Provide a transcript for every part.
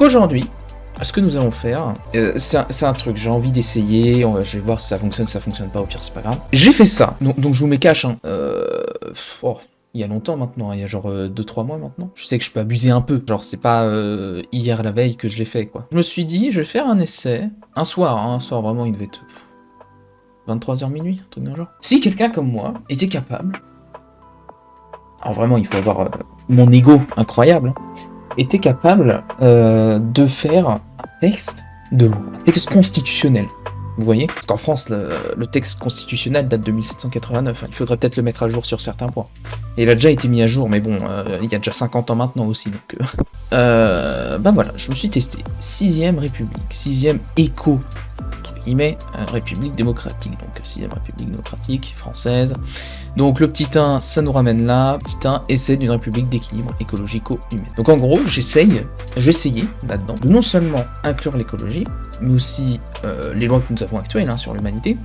aujourd'hui, ce que nous allons faire, c'est un truc, j'ai envie d'essayer, je vais voir si ça fonctionne pas, au pire c'est pas grave. J'ai fait ça, donc je vous mets cash, hein. Il y a longtemps maintenant, hein, il y a genre 2-3 mois maintenant. Je sais que je peux abuser un peu, genre c'est pas hier la veille que je l'ai fait quoi. Je me suis dit, je vais faire un essai, un soir vraiment il devait être 23h minuit, un truc dans le genre. Si quelqu'un comme moi était capable, alors vraiment il faut avoir mon ego incroyable, hein, était capable de faire un texte de loi, un texte constitutionnel. Vous voyez? Parce qu'en France, le texte constitutionnel date de 1789. Il faudrait peut-être le mettre à jour sur certains points. Et il a déjà été mis à jour, mais bon, il y a déjà 50 ans maintenant aussi. Donc, ben voilà, je me suis testé. 6ème République, 6ème éco, entre guillemets, République démocratique. Donc 6ème République démocratique française. Donc le petit 1, ça nous ramène là. Petit 1, essai d'une république d'équilibre écologico-humaine. Donc en gros, j'ai essayé là-dedans de non seulement inclure l'écologie, mais aussi les lois que nous avons actuelles hein, sur l'humanité,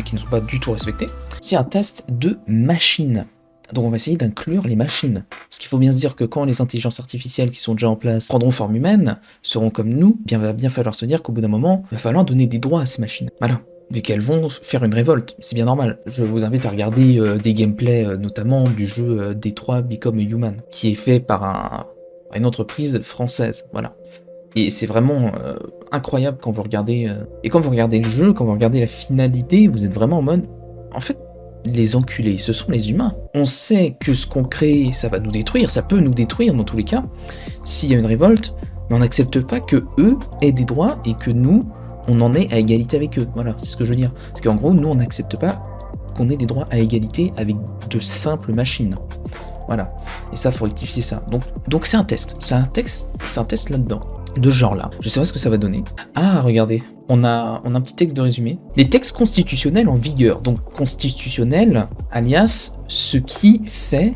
qui ne sont pas du tout respectées. C'est un test de machines. Donc on va essayer d'inclure les machines. Parce qu'il faut bien se dire que quand les intelligences artificielles qui sont déjà en place prendront forme humaine, seront comme nous, bien va bien falloir se dire qu'au bout d'un moment, il va falloir donner des droits à ces machines. Voilà. Vu qu'elles vont faire une révolte. C'est bien normal. Je vous invite à regarder des gameplays, notamment du jeu D3 Become Human, qui est fait par une entreprise française. Voilà. Et c'est vraiment incroyable quand vous regardez... Et quand vous regardez le jeu, quand vous regardez la finalité, vous êtes vraiment en mode... En fait, les enculés, ce sont les humains. On sait que ce qu'on crée, ça va nous détruire, ça peut nous détruire dans tous les cas, s'il y a une révolte, mais on n'accepte pas que eux aient des droits et que nous... on en est à égalité avec eux, voilà, c'est ce que je veux dire. Parce qu'en gros, nous, on n'accepte pas qu'on ait des droits à égalité avec de simples machines. Voilà. Et ça, faut rectifier ça. Donc c'est un test. C'est un test là-dedans. De ce genre-là. Je sais pas ce que ça va donner. Ah, regardez. On a un petit texte de résumé. Les textes constitutionnels en vigueur. Donc, constitutionnel, alias, ce qui fait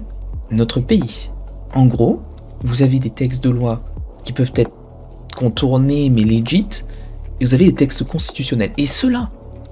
notre pays. En gros, vous avez des textes de loi qui peuvent être contournés, mais legit, et vous avez les textes constitutionnels. Et ceux-là,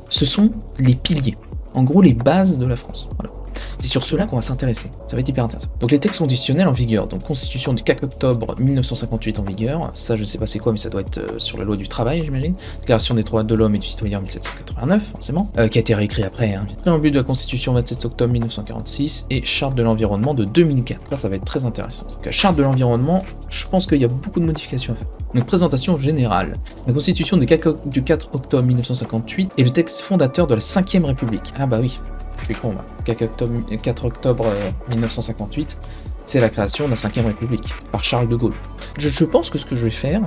ce sont les piliers. En gros, les bases de la France. Voilà. C'est sur ceux-là qu'on va s'intéresser. Ça va être hyper intéressant. Donc les textes constitutionnels en vigueur. Donc Constitution du 4 octobre 1958 en vigueur. Ça, je sais pas c'est quoi, mais ça doit être sur la loi du travail, j'imagine. Déclaration des droits de l'homme et du citoyen 1789, forcément. Qui a été réécrit après. Hein. Préambule de la Constitution 27 octobre 1946 et Charte de l'environnement de 2004. Là, ça va être très intéressant. Donc, Charte de l'environnement, je pense qu'il y a beaucoup de modifications à faire. Donc présentation générale. La Constitution du 4 octobre 1958 est le texte fondateur de la 5ème République. Ah bah oui, je suis con là. 4 octobre 1958, c'est la création de la 5ème République par Charles de Gaulle. Je pense que ce que je vais faire,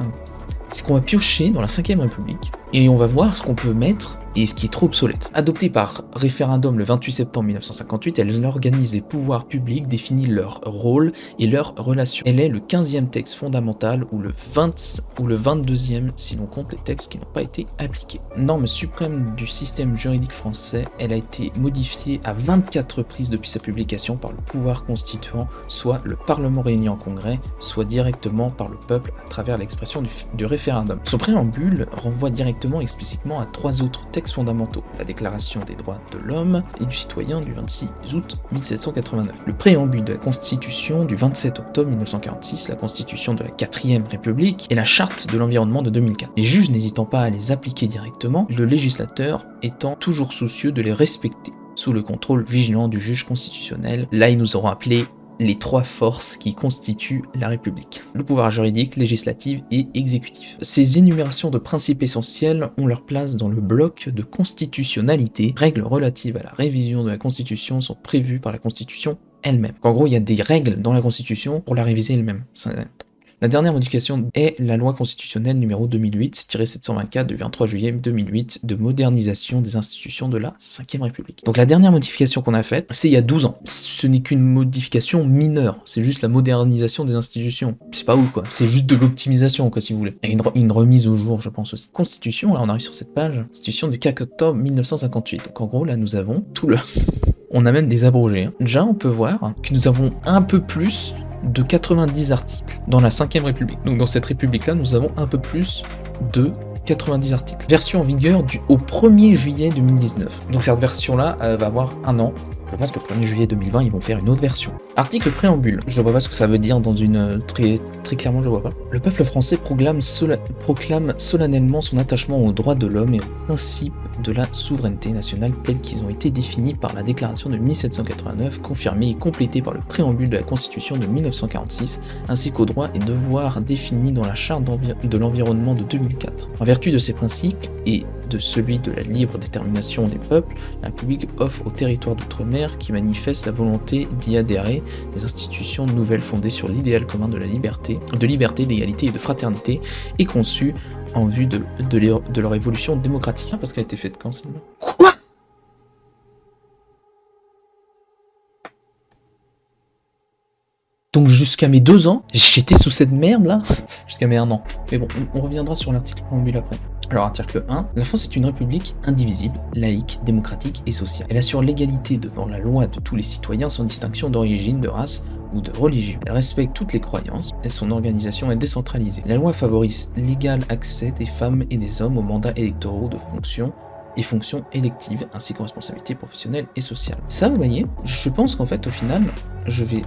c'est qu'on va piocher dans la 5ème République et on va voir ce qu'on peut mettre et ce qui est trop obsolète. Adoptée par référendum le 28 septembre 1958, elle organise les pouvoirs publics, définit leur rôle et leurs relations. Elle est le 15e texte fondamental ou le 22e si l'on compte les textes qui n'ont pas été appliqués. Norme suprême du système juridique français, elle a été modifiée à 24 reprises depuis sa publication par le pouvoir constituant, soit le Parlement réuni en congrès, soit directement par le peuple à travers l'expression du référendum. Son préambule renvoie directement explicitement à 3 autres textes fondamentaux, la Déclaration des droits de l'homme et du citoyen du 26 août 1789, le préambule de la Constitution du 27 octobre 1946, la Constitution de la 4ème République et la Charte de l'environnement de 2004. Les juges n'hésitant pas à les appliquer directement, le législateur étant toujours soucieux de les respecter, sous le contrôle vigilant du juge constitutionnel. Là, ils nous auront appelé les 3 forces qui constituent la République. Le pouvoir juridique, législatif et exécutif. Ces énumérations de principes essentiels ont leur place dans le bloc de constitutionnalité. Règles relatives à la révision de la Constitution sont prévues par la Constitution elle-même. En gros, il y a des règles dans la Constitution pour la réviser elle-même. La dernière modification est la loi constitutionnelle numéro 2008-724 du 23 juillet 2008 de modernisation des institutions de la 5ème République. Donc la dernière modification qu'on a faite, c'est il y a 12 ans. Ce n'est qu'une modification mineure, c'est juste la modernisation des institutions. C'est pas ouf quoi, c'est juste de l'optimisation quoi si vous voulez. Et une remise au jour je pense aussi. Constitution, là on arrive sur cette page, Constitution du 4 octobre 1958. Donc en gros là nous avons tout le... On a même des abrogés. Hein. Déjà on peut voir que nous avons un peu plus de 90 articles dans la 5ème République. Donc dans cette République-là, nous avons un peu plus de 90 articles. Version en vigueur au 1er juillet 2019. Donc cette version-là va avoir 1 an. Je pense que le 1er juillet 2020, ils vont faire une autre version. Article préambule. Je vois pas ce que ça veut dire dans une... Très clairement, je vois pas. Le peuple français proclame solennellement son attachement aux droits de l'homme et aux principes de la souveraineté nationale tels qu'ils ont été définis par la déclaration de 1789, confirmée et complétée par le préambule de la Constitution de 1946, ainsi qu'aux droits et devoirs définis dans la Charte de l'environnement de 2004. En vertu de ces principes et de celui de la libre détermination des peuples, la République offre aux territoires d'outre-mer qui manifestent la volonté d'y adhérer des institutions nouvelles fondées sur l'idéal commun de la liberté, d'égalité et de fraternité, et conçues en vue de leur évolution démocratique. Parce qu'elle a été faite quand, celle-là? Quoi? Donc jusqu'à mes 2 ans, j'étais sous cette merde là, jusqu'à mes 1 an. Mais bon, on reviendra sur l'article préambule après. Alors article 1, la France est une république indivisible, laïque, démocratique et sociale. Elle assure l'égalité devant la loi de tous les citoyens sans distinction d'origine, de race ou de religion. Elle respecte toutes les croyances et son organisation est décentralisée. La loi favorise l'égal accès des femmes et des hommes aux mandats électoraux de fonctions électives, ainsi qu'aux responsabilités professionnelles et sociales. Ça, vous voyez, je pense qu'en fait, au final, je vais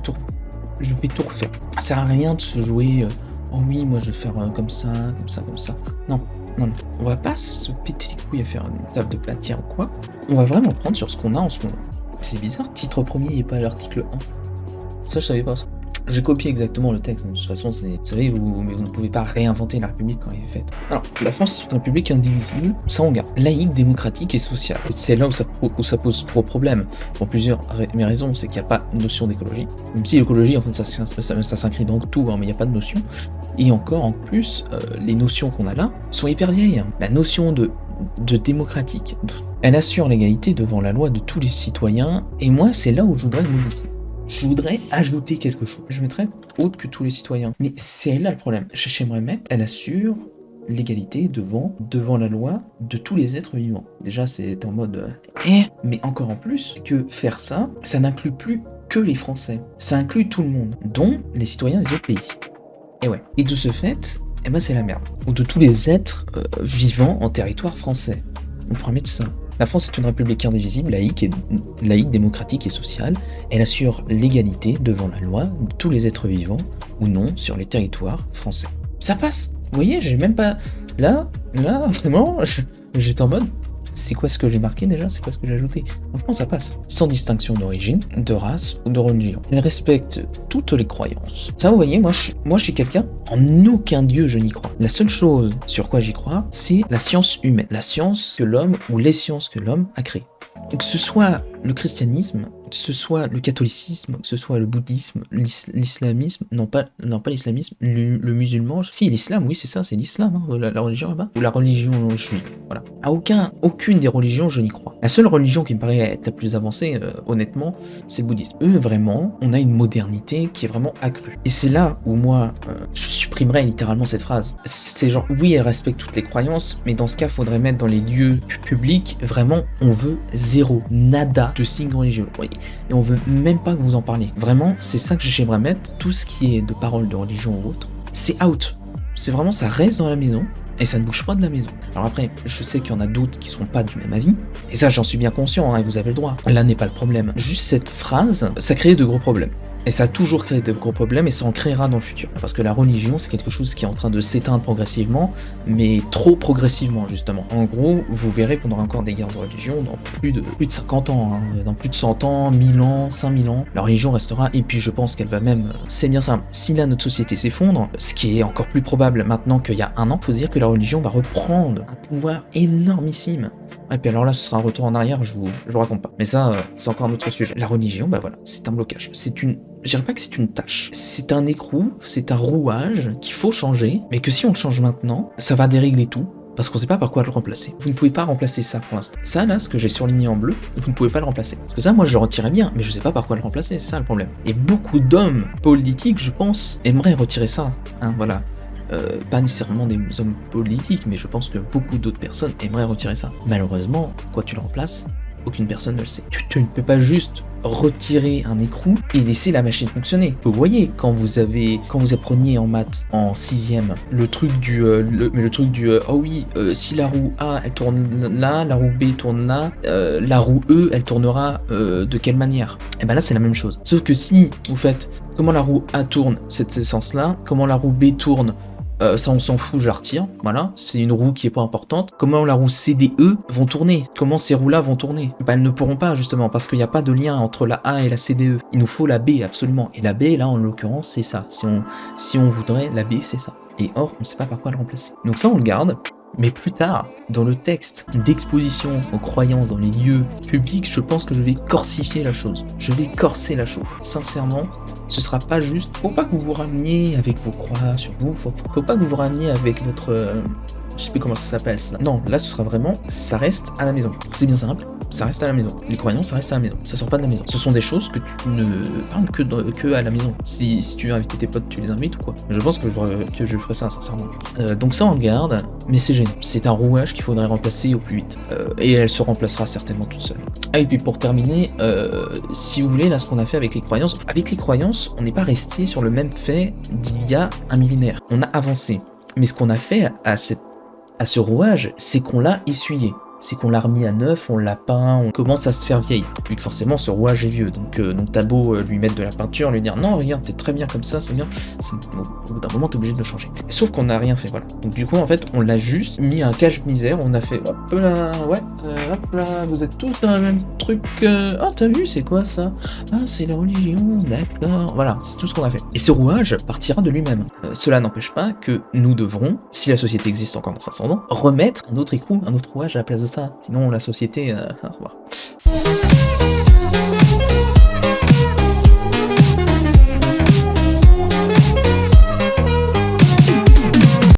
tout refaire. Ça sert à rien de se jouer, oh oui, moi je vais faire comme ça. Non, on va pas se péter les couilles à faire une table de platière ou quoi. On va vraiment prendre sur ce qu'on a en ce moment. C'est bizarre, titre premier et pas l'article 1. Ça, je savais pas ça. J'ai copié exactement le texte, de toute façon, vous savez, mais vous ne pouvez pas réinventer la République quand elle est faite. Alors, la France est une République indivisible, ça on garde. Laïque, démocratique et sociale. C'est là où ça pose gros problème, pour plusieurs raisons, c'est qu'il n'y a pas de notion d'écologie. Même si l'écologie, en fait, ça s'inscrit dans tout, hein, mais il n'y a pas de notion. Et encore, en plus, les notions qu'on a là sont hyper vieilles. Hein. La notion de démocratique, elle assure l'égalité devant la loi de tous les citoyens, et moi, c'est là où je voudrais le modifier. Je voudrais ajouter quelque chose. Je mettrais autre que tous les citoyens. Mais c'est là le problème. J'aimerais mettre, elle assure l'égalité devant la loi de tous les êtres vivants. Déjà, c'est en mode... Mais encore en plus, que faire ça, ça n'inclut plus que les Français. Ça inclut tout le monde, dont les citoyens des autres pays. Et ouais. Et de ce fait, c'est la merde. Ou de tous les êtres vivants en territoire français. On pourrait mettre ça. La France est une république indivisible, laïque, démocratique et sociale. Elle assure l'égalité devant la loi de tous les êtres vivants ou non sur les territoires français. Ça passe. Vous voyez, j'ai même pas... Là, vraiment, j'étais en mode... C'est quoi ce que j'ai marqué déjà? C'est quoi ce que j'ai ajouté? Franchement, ça passe. Sans distinction d'origine, de race ou de religion. Elle respecte toutes les croyances. Ça, vous voyez, moi je suis quelqu'un, en aucun dieu je n'y crois. La seule chose sur quoi j'y crois, c'est la science humaine. La science que l'homme, ou les sciences que l'homme a créées. Que ce soit le christianisme, que ce soit le catholicisme, que ce soit le bouddhisme, l'islamisme, non pas l'islamisme, le musulman, si l'islam, oui c'est ça, c'est l'islam, hein, la religion là-bas, ou la religion juive, voilà. À aucune des religions je n'y crois. La seule religion qui me paraît être la plus avancée, honnêtement, c'est le bouddhisme. Eux vraiment, on a une modernité qui est vraiment accrue. Et c'est là où moi, je supprimerais littéralement cette phrase. C'est genre, oui elle respecte toutes les croyances, mais dans ce cas, faudrait mettre dans les lieux publics, vraiment, on veut zéro, nada de signes religieux. Oui. Et on veut même pas que vous en parliez. Vraiment, c'est ça que j'aimerais mettre. Tout ce qui est de paroles de religion ou autre, c'est out. C'est vraiment, ça reste dans la maison et ça ne bouge pas de la maison. Alors après, je sais qu'il y en a d'autres qui seront pas du même avis. Et ça, j'en suis bien conscient, hein, et vous avez le droit. Là n'est pas le problème. Juste cette phrase, ça crée de gros problèmes. Et ça a toujours créé de gros problèmes et ça en créera dans le futur. Parce que la religion, c'est quelque chose qui est en train de s'éteindre progressivement, mais trop progressivement, justement. En gros, vous verrez qu'on aura encore des guerres de religion dans plus de 50 ans, hein, dans plus de 100 ans, 1000 ans, 5000 ans. La religion restera, et puis je pense qu'elle va même... C'est bien simple. Si là, notre société s'effondre, ce qui est encore plus probable maintenant qu'il y a 1 an, faut se dire que la religion va reprendre un pouvoir énormissime. Et puis alors là, ce sera un retour en arrière, je vous raconte pas. Mais ça, c'est encore un autre sujet. La religion, bah voilà, c'est un blocage. Je dirais pas que c'est une tâche. C'est un écrou, c'est un rouage qu'il faut changer, mais que si on le change maintenant, ça va dérégler tout, parce qu'on sait pas par quoi le remplacer. Vous ne pouvez pas remplacer ça pour l'instant. Ça là, ce que j'ai surligné en bleu, vous ne pouvez pas le remplacer. Parce que ça, moi je le retirais bien, mais je sais pas par quoi le remplacer, c'est ça le problème. Et beaucoup d'hommes politiques, je pense, aimeraient retirer ça. Hein, voilà. Pas nécessairement des hommes politiques, mais je pense que beaucoup d'autres personnes aimeraient retirer ça. Malheureusement, quoi tu le remplaces? aucune personne ne le sait. Tu ne peux pas juste retirer un écrou et laisser la machine fonctionner. Vous voyez, quand vous appreniez en maths en 6ème, le truc du oh oui, si la roue A elle tourne là, la roue B tourne là, la roue E elle tournera de quelle manière? Et ben là c'est la même chose. Sauf que si vous faites comment la roue A tourne, c'est ce sens-là, comment la roue B tourne, ça on s'en fout, je la retire, voilà, c'est une roue qui est pas importante. Comment la roue C, D, E vont tourner? Comment ces roues-là vont tourner? Elles ne pourront pas justement, parce qu'il n'y a pas de lien entre la A et la C, D, E. Il nous faut la B, absolument. Et la B, là en l'occurrence, c'est ça. Si on voudrait, la B, c'est ça. Et or, on ne sait pas par quoi le remplacer. Donc ça, on le garde. Mais plus tard, dans le texte d'exposition aux croyances dans les lieux publics, je pense que je vais corsifier la chose. Je vais corser la chose. Sincèrement, ce sera pas juste. Faut pas que vous vous rameniez avec vos croix sur vous. Faut pas que vous vous rameniez avec votre. Je sais plus comment ça s'appelle ça. Non, là ce sera vraiment, ça reste à la maison. C'est bien simple, ça reste à la maison. Les croyances, ça reste à la maison. Ça sort pas de la maison. Ce sont des choses que tu ne parles que à la maison. Si tu veux inviter tes potes, tu les invites ou quoi. Je pense que je ferai ça, sincèrement. Donc ça on le garde, mais c'est gênant. C'est un rouage qu'il faudrait remplacer au plus vite. Et elle se remplacera certainement toute seule. Ah et puis pour terminer, si vous voulez, là ce qu'on a fait avec les croyances, on n'est pas resté sur le même fait d'il y a un millénaire. On a avancé. Mais ce qu'on a fait à ce rouage, c'est qu'on l'a essuyé. C'est qu'on l'a remis à neuf, on l'a peint, on commence à se faire vieille. Vu que forcément ce rouage est vieux, donc t'as beau lui mettre de la peinture, lui dire non regarde t'es très bien comme ça, c'est bien, au bout d'un moment t'es obligé de le changer. Sauf qu'on n'a rien fait, voilà. Donc du coup en fait on l'a juste mis un cache-misère, on a fait hop là, ouais, hop là, vous êtes tous dans le même truc, oh t'as vu c'est quoi ça? Ah c'est la religion, d'accord, voilà, c'est tout ce qu'on a fait. Et ce rouage partira de lui-même. Cela n'empêche pas que nous devrons, si la société existe encore dans 500 ans, remettre un autre écrou, un autre rouage à la place de ça. Sinon, la société... au revoir.